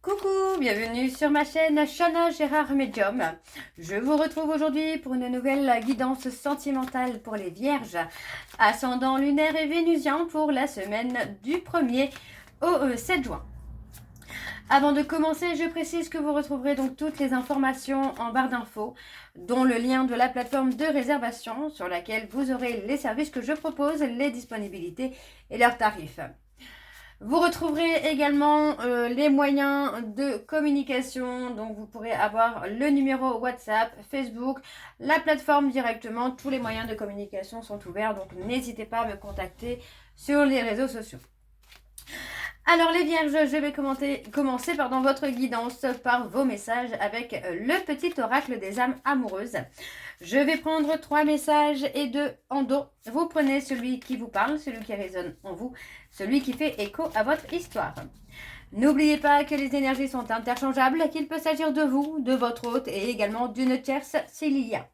Coucou, bienvenue sur ma chaîne Shana Gérard Medium. Je vous retrouve aujourd'hui pour une nouvelle guidance sentimentale pour les vierges, ascendant lunaire et vénusien pour la semaine du 1er au 7 juin. Avant de commencer, je précise que vous retrouverez donc toutes les informations en barre d'infos, dont le lien de la plateforme de réservation sur laquelle vous aurez les services que je propose, les disponibilités et leurs tarifs. Vous retrouverez également les moyens de communication, donc vous pourrez avoir le numéro WhatsApp, Facebook, la plateforme directement, tous les moyens de communication sont ouverts, donc n'hésitez pas à me contacter sur les réseaux sociaux. Alors les vierges, je vais commencer votre guidance par vos messages avec le petit oracle des âmes amoureuses. Je vais prendre 3 messages et 2 en dos. Vous prenez celui qui vous parle, celui qui résonne en vous, celui qui fait écho à votre histoire. N'oubliez pas que les énergies sont interchangeables, qu'il peut s'agir de vous, de votre hôte et également d'une tierce s'il y a.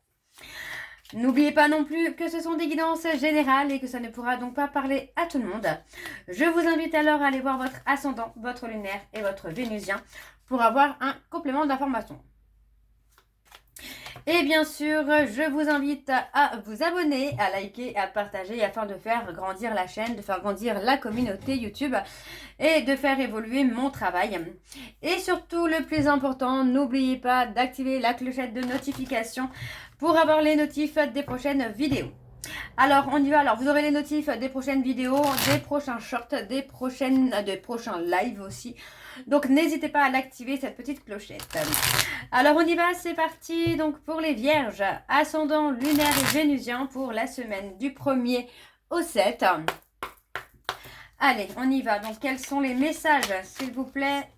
N'oubliez pas non plus que ce sont des guidances générales et que ça ne pourra donc pas parler à tout le monde. Je vous invite alors à aller voir votre ascendant, votre lunaire et votre vénusien pour avoir un complément d'information. Et bien sûr, je vous invite à vous abonner, à liker, à partager afin de faire grandir la chaîne, de faire grandir la communauté YouTube et de faire évoluer mon travail. Et surtout, le plus important, n'oubliez pas d'activer la clochette de notification pour avoir les notifs des prochaines vidéos. Alors, on y va. Alors, vous aurez les notifs des prochaines vidéos, des prochains shorts, des prochains lives aussi. Donc, n'hésitez pas à l'activer, cette petite clochette. Alors, on y va. C'est parti. Donc, pour les vierges, ascendant lunaire et vénusien pour la semaine du 1er au 7. Allez, on y va. Donc, quels sont les messages, s'il vous plaît?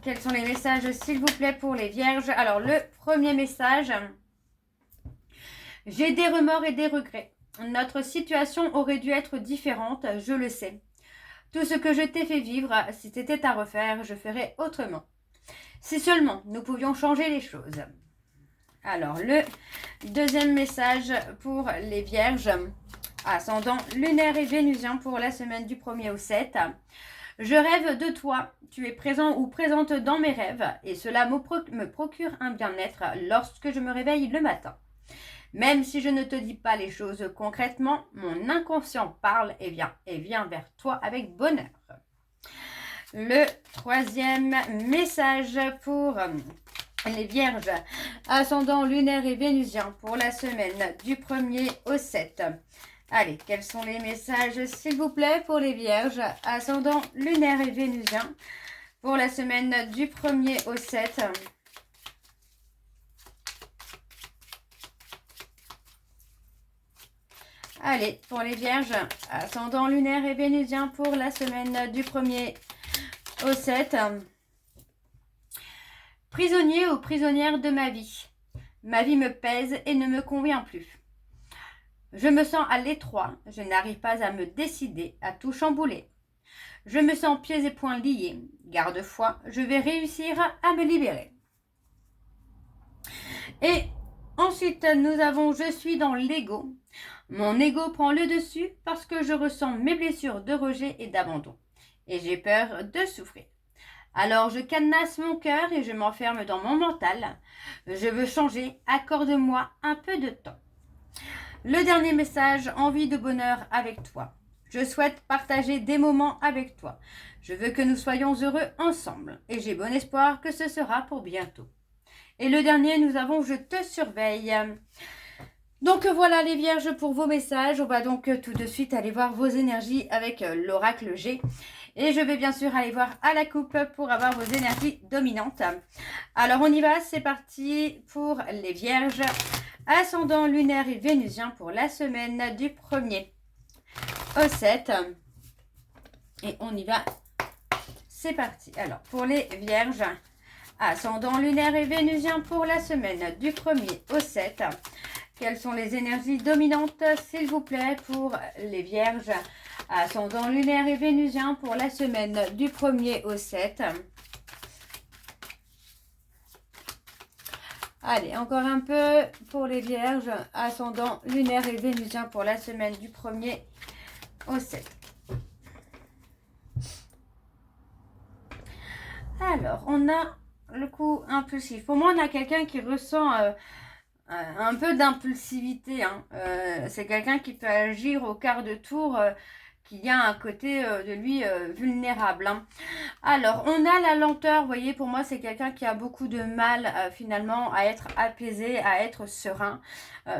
Quels sont les messages, s'il vous plaît, pour les vierges? Alors, le premier message... J'ai des remords et des regrets. Notre situation aurait dû être différente, je le sais. Tout ce que je t'ai fait vivre, si c'était à refaire, je ferais autrement. Si seulement nous pouvions changer les choses. Alors, le deuxième message pour les vierges, ascendant lunaire et vénusien pour la semaine du 1er au 7. Je rêve de toi, tu es présent ou présente dans mes rêves et cela me procure un bien-être lorsque je me réveille le matin. Même si je ne te dis pas les choses concrètement, mon inconscient parle et vient vers toi avec bonheur. Le troisième message pour les vierges, ascendant lunaire et vénusien pour la semaine du 1er au 7. Allez, quels sont les messages, s'il vous plaît, pour les vierges, ascendant lunaire et vénusien pour la semaine du 1er au 7. Allez, pour les vierges, ascendant lunaire et vénusien pour la semaine du 1er au 7. Prisonnier ou prisonnière de ma vie. Ma vie me pèse et ne me convient plus. Je me sens à l'étroit, je n'arrive pas à me décider, à tout chambouler. Je me sens pieds et poings liés. Garde foi, je vais réussir à me libérer. Et ensuite, nous avons je suis dans l'ego. Mon ego prend le dessus parce que je ressens mes blessures de rejet et d'abandon. Et j'ai peur de souffrir. Alors je cadenasse mon cœur et je m'enferme dans mon mental. Je veux changer, accorde-moi un peu de temps. Le dernier message, envie de bonheur avec toi. Je souhaite partager des moments avec toi. Je veux que nous soyons heureux ensemble et j'ai bon espoir que ce sera pour bientôt. Et le dernier, nous avons je te surveille. Donc voilà les vierges pour vos messages. On va donc tout de suite aller voir vos énergies avec l'oracle G. Et je vais bien sûr aller voir à la coupe pour avoir vos énergies dominantes. Alors on y va, c'est parti pour les vierges. Ascendant lunaire et vénusien pour la semaine du 1er au 7. Et on y va, c'est parti. Alors pour les vierges, ascendant lunaire et vénusien pour la semaine du 1er au 7. Quelles sont les énergies dominantes, s'il vous plaît, pour les vierges, ascendant lunaire et vénusien pour la semaine du 1er au 7. Allez, encore un peu pour les vierges, ascendant lunaire et vénusien pour la semaine du 1er au 7. Alors, on a le coup impulsif. Pour moi, on a quelqu'un qui ressent un peu d'impulsivité. Hein. C'est quelqu'un qui peut agir au quart de tour, qui a un côté de lui vulnérable. Hein. Alors, on a la lenteur. Vous voyez, pour moi, c'est quelqu'un qui a beaucoup de mal finalement à être apaisé, à être serein.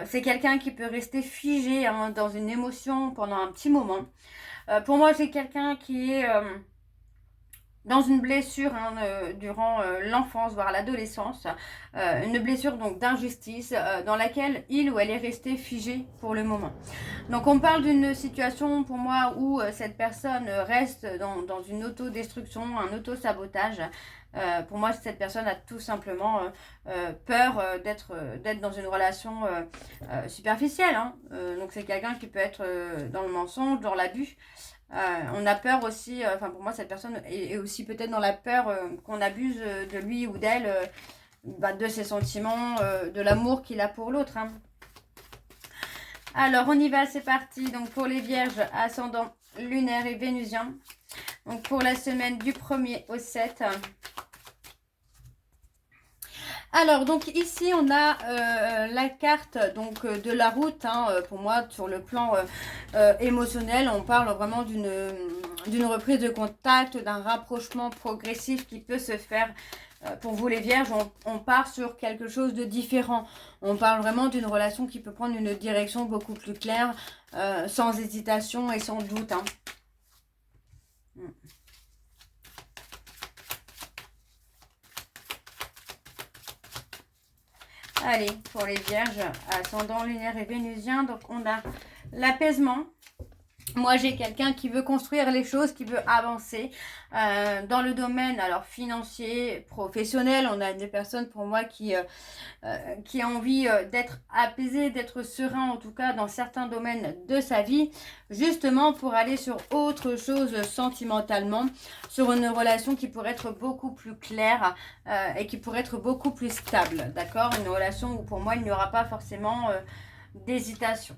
C'est quelqu'un qui peut rester figé hein, dans une émotion pendant un petit moment. Pour moi, c'est quelqu'un qui est dans une blessure hein, durant l'enfance, voire l'adolescence, une blessure donc d'injustice dans laquelle il ou elle est resté figé pour le moment. Donc on parle d'une situation pour moi où cette personne reste dans une autodestruction, un auto-sabotage. Pour moi, cette personne a tout simplement peur d'être dans une relation superficielle. Hein. Donc c'est quelqu'un qui peut être dans le mensonge, dans l'abus. On a peur aussi, enfin pour moi cette personne est aussi peut-être dans la peur qu'on abuse de lui ou d'elle, de ses sentiments, de l'amour qu'il a pour l'autre. Hein. Alors on y va, c'est parti. Donc pour les vierges, ascendant lunaire et vénusien. Donc pour la semaine du 1er au 7. Alors, donc ici, on a la carte donc de la route. Hein, pour moi, sur le plan émotionnel, on parle vraiment d'une reprise de contact, d'un rapprochement progressif qui peut se faire. Pour vous les vierges, on part sur quelque chose de différent. On parle vraiment d'une relation qui peut prendre une direction beaucoup plus claire, sans hésitation et sans doute. Hein. Allez, pour les vierges, ascendant lunaire et vénusien, donc on a l'apaisement. Moi, j'ai quelqu'un qui veut construire les choses, qui veut avancer dans le domaine alors financier, professionnel. On a des personnes pour moi qui ont envie d'être apaisé, d'être serein en tout cas dans certains domaines de sa vie, justement pour aller sur autre chose sentimentalement, sur une relation qui pourrait être beaucoup plus claire et qui pourrait être beaucoup plus stable, d'accord? Une relation où pour moi il n'y aura pas forcément d'hésitation.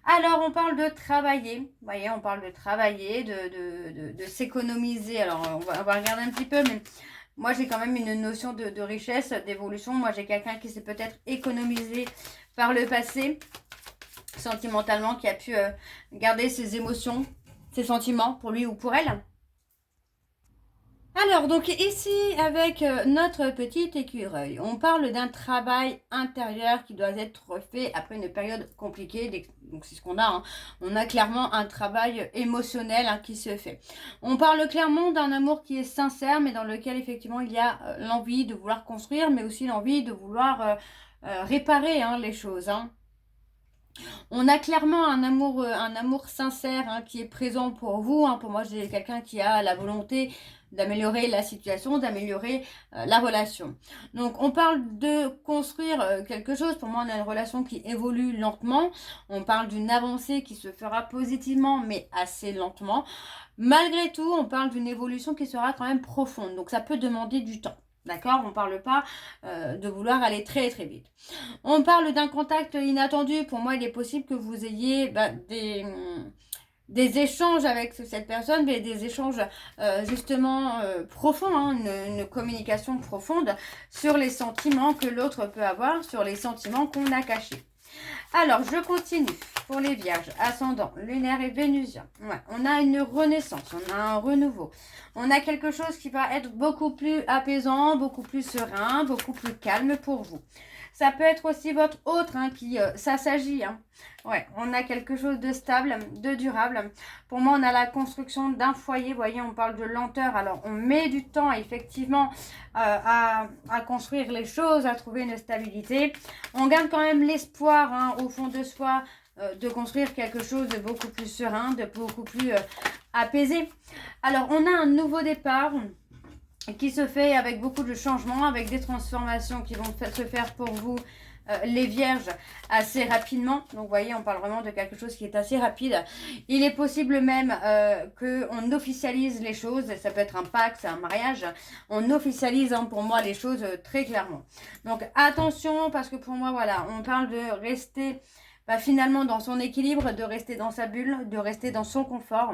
Alors, on parle de travailler. Vous voyez, on parle de travailler, de s'économiser. Alors, on va regarder un petit peu, mais moi, j'ai quand même une notion de richesse, d'évolution. Moi, j'ai quelqu'un qui s'est peut-être économisé par le passé, sentimentalement, qui a pu garder ses émotions, ses sentiments pour lui ou pour elle. Alors, donc ici, avec notre petit écureuil, on parle d'un travail intérieur qui doit être fait après une période compliquée. Donc, c'est ce qu'on a. Hein. On a clairement un travail émotionnel hein, qui se fait. On parle clairement d'un amour qui est sincère, mais dans lequel, effectivement, il y a l'envie de vouloir construire, mais aussi l'envie de vouloir réparer hein, les choses. Hein. On a clairement un amour sincère hein, qui est présent pour vous. Hein. Pour moi, j'ai quelqu'un qui a la volonté d'améliorer la situation, d'améliorer la relation. Donc, on parle de construire quelque chose. Pour moi, on a une relation qui évolue lentement. On parle d'une avancée qui se fera positivement, mais assez lentement. Malgré tout, on parle d'une évolution qui sera quand même profonde. Donc, ça peut demander du temps. D'accord? On ne parle pas de vouloir aller très très vite. On parle d'un contact inattendu. Pour moi, il est possible que vous ayez des échanges avec cette personne, mais des échanges justement profonds, hein, une communication profonde sur les sentiments que l'autre peut avoir, sur les sentiments qu'on a cachés. Alors, je continue pour les vierges, ascendant, lunaire et vénusien. Ouais, on a une renaissance, on a un renouveau. On a quelque chose qui va être beaucoup plus apaisant, beaucoup plus serein, beaucoup plus calme pour vous. Ça peut être aussi votre autre hein, qui s'assagit. Hein. Ouais, on a quelque chose de stable, de durable. Pour moi, on a la construction d'un foyer. Vous voyez, on parle de lenteur. Alors, on met du temps, effectivement, à construire les choses, à trouver une stabilité. On garde quand même l'espoir hein, au fond de soi de construire quelque chose de beaucoup plus serein, de beaucoup plus apaisé. Alors, on a un nouveau départ qui se fait avec beaucoup de changements, avec des transformations qui vont se faire pour vous, les vierges, assez rapidement. Donc, vous voyez, on parle vraiment de quelque chose qui est assez rapide. Il est possible même qu'on officialise les choses. Ça peut être un pacte, un mariage. On officialise, hein, pour moi, les choses très clairement. Donc, attention, parce que pour moi, voilà, on parle de rester finalement dans son équilibre, de rester dans sa bulle, de rester dans son confort,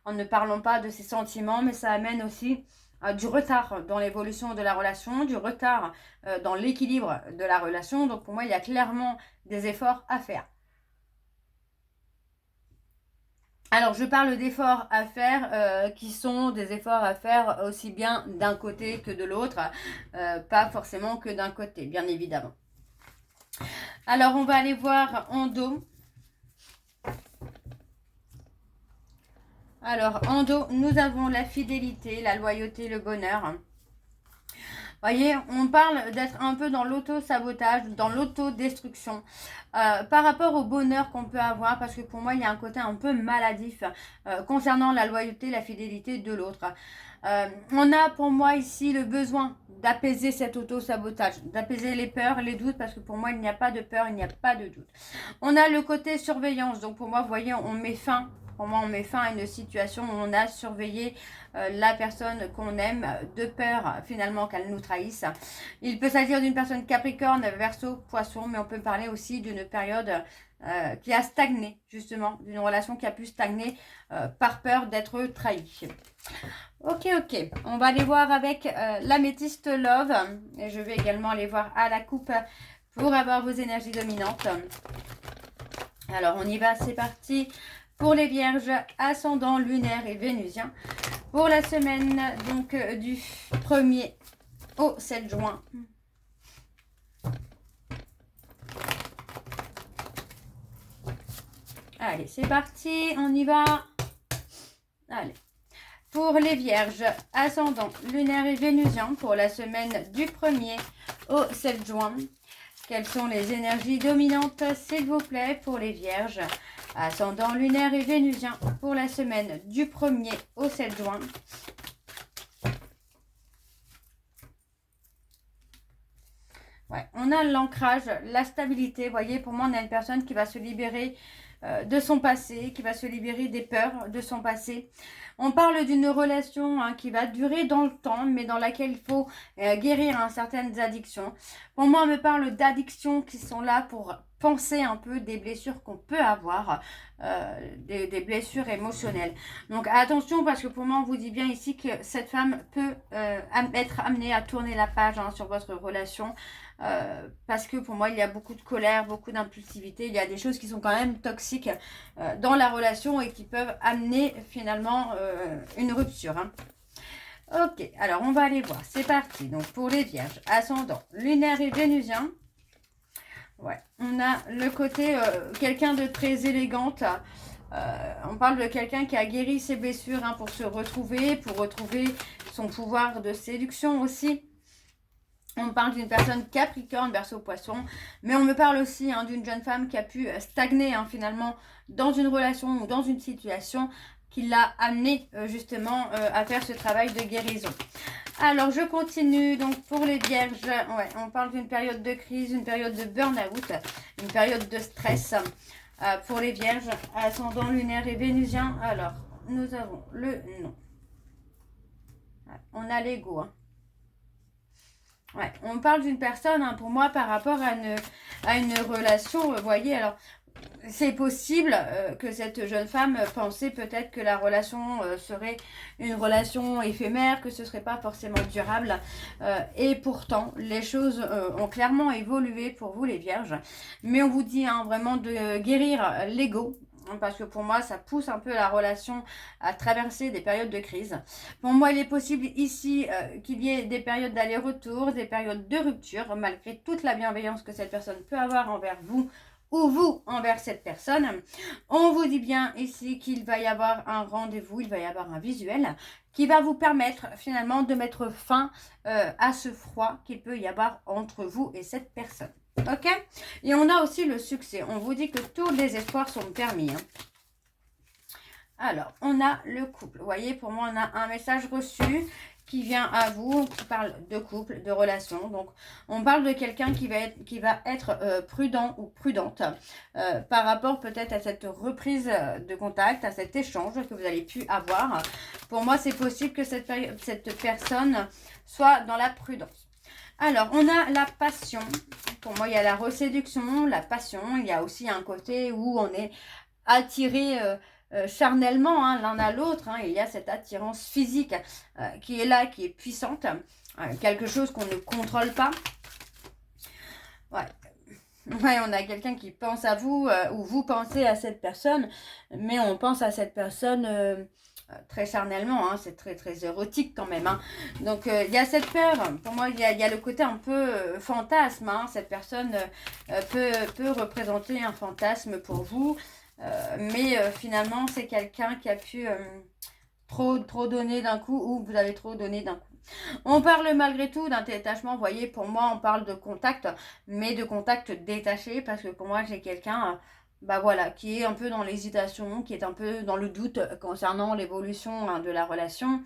en ne parlant pas de ses sentiments, mais ça amène aussi du retard dans l'évolution de la relation, du retard dans l'équilibre de la relation. Donc pour moi, il y a clairement des efforts à faire. Alors, je parle d'efforts à faire qui sont des efforts à faire aussi bien d'un côté que de l'autre, pas forcément que d'un côté, bien évidemment. Alors, on va aller voir en dos. Alors, en dos, nous avons la fidélité, la loyauté, le bonheur. Voyez, on parle d'être un peu dans l'auto-sabotage, dans l'autodestruction par rapport au bonheur qu'on peut avoir, parce que pour moi, il y a un côté un peu maladif concernant la loyauté, la fidélité de l'autre. On a pour moi ici le besoin d'apaiser cet auto-sabotage, d'apaiser les peurs, les doutes, parce que pour moi, il n'y a pas de peur, il n'y a pas de doute. On a le côté surveillance, donc pour moi, vous voyez, on met fin. Pour moi, on met fin à une situation où on a surveillé la personne qu'on aime de peur finalement qu'elle nous trahisse. Il peut s'agir d'une personne Capricorne, Verseau, Poisson, mais on peut parler aussi d'une période qui a stagné, justement, d'une relation qui a pu stagner par peur d'être trahie. Ok, on va aller voir avec l'améthyste Love, et je vais également aller voir à la coupe pour avoir vos énergies dominantes. Alors, on y va, c'est parti. Pour les vierges, ascendant lunaire et vénusien, pour la semaine donc du 1er au 7 juin. Allez, c'est parti, on y va. Allez. Pour les vierges, ascendant lunaire et vénusien, pour la semaine du 1er au 7 juin. Quelles sont les énergies dominantes, s'il vous plaît, pour les vierges? Ascendant lunaire et vénusien pour la semaine du 1er au 7 juin. Ouais, on a l'ancrage, la stabilité. Vous voyez, pour moi, on a une personne qui va se libérer de son passé, qui va se libérer des peurs de son passé. On parle d'une relation qui va durer dans le temps, mais dans laquelle il faut guérir certaines addictions. Pour moi, on me parle d'addictions qui sont là pour penser un peu des blessures qu'on peut avoir, des blessures émotionnelles. Donc attention, parce que pour moi, on vous dit bien ici que cette femme peut être amenée à tourner la page sur votre relation. Parce que pour moi, il y a beaucoup de colère, beaucoup d'impulsivité. Il y a des choses qui sont quand même toxiques dans la relation et qui peuvent amener finalement une rupture. Ok, alors on va aller voir. C'est parti. Donc pour les vierges, ascendant lunaire et vénusien. Ouais, on a le côté quelqu'un de très élégante. On parle de quelqu'un qui a guéri ses blessures pour se retrouver, pour retrouver son pouvoir de séduction aussi. On parle d'une personne Capricorne, Verseau, Poisson, mais on me parle aussi d'une jeune femme qui a pu stagner finalement dans une relation ou dans une situation qui l'a amené justement à faire ce travail de guérison. Alors, je continue. Donc, pour les vierges, ouais, on parle d'une période de crise, une période de burn-out, une période de stress. Pour les vierges, ascendant lunaire et vénusien. Alors, nous avons le nom. On a l'ego. Ouais, on parle d'une personne, pour moi, par rapport à une relation, vous voyez, alors, c'est possible que cette jeune femme pensait peut-être que la relation serait une relation éphémère, que ce ne serait pas forcément durable. Et pourtant, les choses ont clairement évolué pour vous, les vierges. Mais on vous dit vraiment de guérir l'ego. Parce que pour moi, ça pousse un peu la relation à traverser des périodes de crise. Pour moi, il est possible ici qu'il y ait des périodes d'aller-retour, des périodes de rupture, malgré toute la bienveillance que cette personne peut avoir envers vous ou vous envers cette personne. On vous dit bien ici qu'il va y avoir un rendez-vous, il va y avoir un visuel qui va vous permettre finalement de mettre fin à ce froid qu'il peut y avoir entre vous et cette personne. Ok? Et on a aussi le succès. On vous dit que tous les espoirs sont permis. Alors, on a le couple. Vous voyez, pour moi, on a un message reçu qui vient à vous, qui parle de couple, de relation. Donc, on parle de quelqu'un qui va être prudent ou prudente par rapport peut-être à cette reprise de contact, à cet échange que vous avez pu avoir. Pour moi, c'est possible que cette personne soit dans la prudence. Alors, on a la passion. Pour moi, il y a la reséduction, la passion. Il y a aussi un côté où on est attiré charnellement l'un à l'autre. Il y a cette attirance physique qui est là, qui est puissante. Quelque chose qu'on ne contrôle pas. Ouais. Ouais, on a quelqu'un qui pense à vous ou vous pensez à cette personne, mais on pense à cette personne très charnellement, c'est très très érotique quand même. Donc il y a cette peur, pour moi il y a le côté un peu fantasme, cette personne peut représenter un fantasme pour vous, mais finalement c'est quelqu'un qui a pu trop donner d'un coup ou vous avez trop donné d'un coup. On parle malgré tout d'un détachement, vous voyez, pour moi on parle de contact, mais de contact détaché, parce que pour moi j'ai quelqu'un, voilà, qui est un peu dans l'hésitation, qui est un peu dans le doute concernant l'évolution de la relation.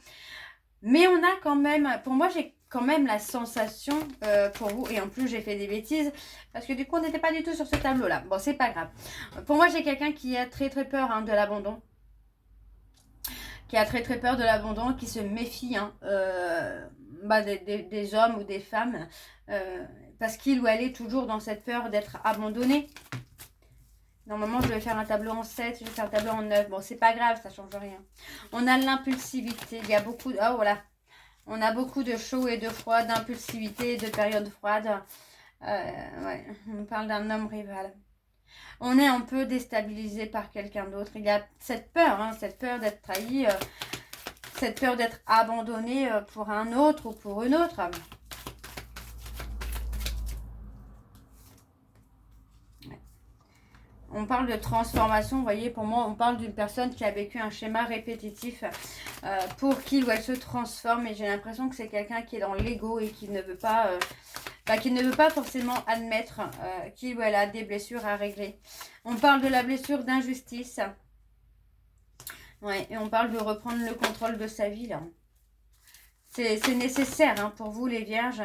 Mais on a quand même, pour moi j'ai quand même la sensation pour vous, et en plus j'ai fait des bêtises, parce que du coup on n'était pas du tout sur ce tableau-là. Bon, c'est pas grave. Pour moi j'ai quelqu'un qui a très très peur de l'abandon. Qui a très très peur de l'abandon, qui se méfie des hommes ou des femmes, parce qu'il ou elle est toujours dans cette peur d'être abandonné. Normalement, je vais faire un tableau en 7, je vais faire un tableau en 9. Bon, c'est pas grave, ça change rien. On a l'impulsivité, il y a beaucoup... Oh, voilà. On a beaucoup de chaud et de froid, d'impulsivité, de période froide. Ouais, on parle d'un homme rival. On est un peu déstabilisé par quelqu'un d'autre. Il y a cette peur d'être trahi, cette peur d'être abandonné pour un autre ou pour une autre. Ouais. On parle de transformation, vous voyez, pour moi, on parle d'une personne qui a vécu un schéma répétitif pour qu'il ou elle se transforme. Et j'ai l'impression que c'est quelqu'un qui est dans l'ego et qui ne veut pas... qui ne veut pas forcément admettre qu'il ou elle a des blessures à régler. On parle de la blessure d'injustice. Ouais, et on parle de reprendre le contrôle de sa vie, là. C'est nécessaire pour vous, les vierges,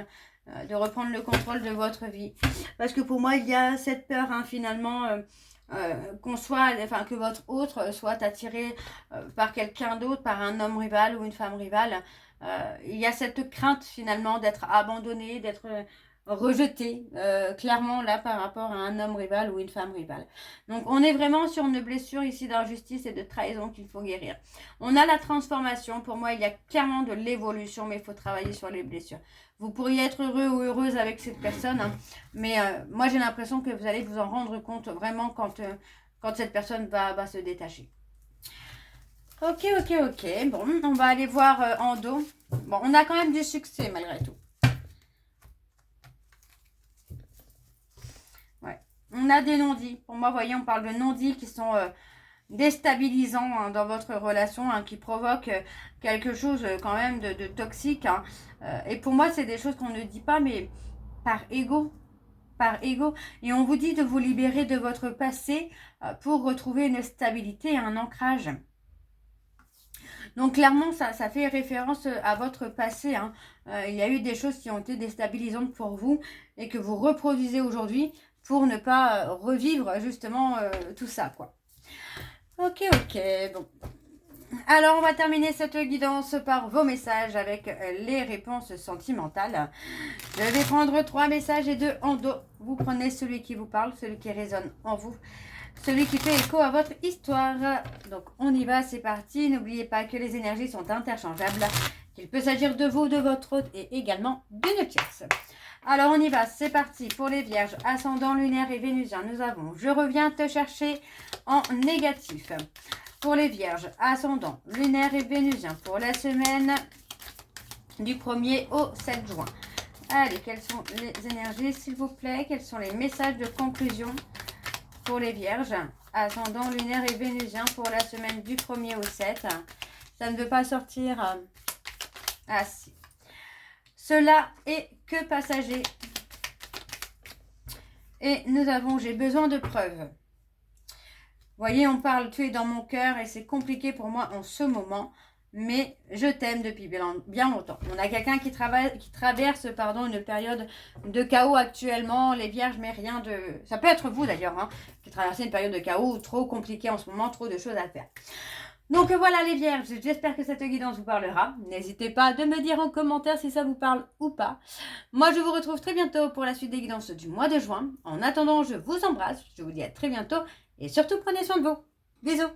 de reprendre le contrôle de votre vie. Parce que pour moi, il y a cette peur, finalement, que votre autre soit attiré par quelqu'un d'autre, par un homme rival ou une femme rivale. Il y a cette crainte, finalement, d'être abandonné, d'être... rejeté clairement là par rapport à un homme rival ou une femme rivale. Donc on est vraiment sur une blessure ici d'injustice et de trahison qu'il faut guérir. On a la transformation, pour moi il y a clairement de l'évolution, mais il faut travailler sur les blessures. Vous pourriez être heureux ou heureuse avec cette personne, mais moi j'ai l'impression que vous allez vous en rendre compte vraiment quand cette personne va se détacher. Ok, bon, on va aller voir en dos. Bon, on a quand même du succès malgré tout. On a des non-dits. Pour moi, vous voyez, on parle de non-dits qui sont déstabilisants dans votre relation, qui provoquent quelque chose quand même de toxique. Et pour moi, c'est des choses qu'on ne dit pas, mais par ego. Par ego. Et on vous dit de vous libérer de votre passé pour retrouver une stabilité et un ancrage. Donc clairement, ça fait référence à votre passé. Il y a eu des choses qui ont été déstabilisantes pour vous et que vous reproduisez aujourd'hui pour ne pas revivre justement tout ça, quoi. Ok, bon. Alors, on va terminer cette guidance par vos messages avec les réponses sentimentales. Je vais prendre 3 messages et 2 en dos. Vous prenez celui qui vous parle, celui qui résonne en vous, celui qui fait écho à votre histoire. Donc, on y va, c'est parti. N'oubliez pas que les énergies sont interchangeables, qu'il peut s'agir de vous, de votre hôte et également d'une tierce. Alors, on y va, c'est parti. Pour les vierges, ascendant lunaire et vénusien, nous avons « Je reviens te chercher » en négatif. Pour les vierges, ascendant lunaire et vénusien, pour la semaine du 1er au 7 juin. Allez, quelles sont les énergies, s'il vous plaît? Quels sont les messages de conclusion pour les vierges, ascendant lunaire et vénusien, pour la semaine du 1er au 7? Ça ne veut pas sortir. Ah si. Cela est que passager. Et nous avons, j'ai besoin de preuves. Vous voyez, on parle, tu es dans mon cœur et c'est compliqué pour moi en ce moment. Mais je t'aime depuis bien longtemps. On a quelqu'un qui traverse une période de chaos actuellement. Les vierges, mais rien de... Ça peut être vous d'ailleurs, qui traversez une période de chaos trop compliquée en ce moment, trop de choses à faire. Donc voilà les vierges, j'espère que cette guidance vous parlera. N'hésitez pas de me dire en commentaire si ça vous parle ou pas. Moi je vous retrouve très bientôt pour la suite des guidances du mois de juin. En attendant, je vous embrasse, je vous dis à très bientôt et surtout prenez soin de vous. Bisous.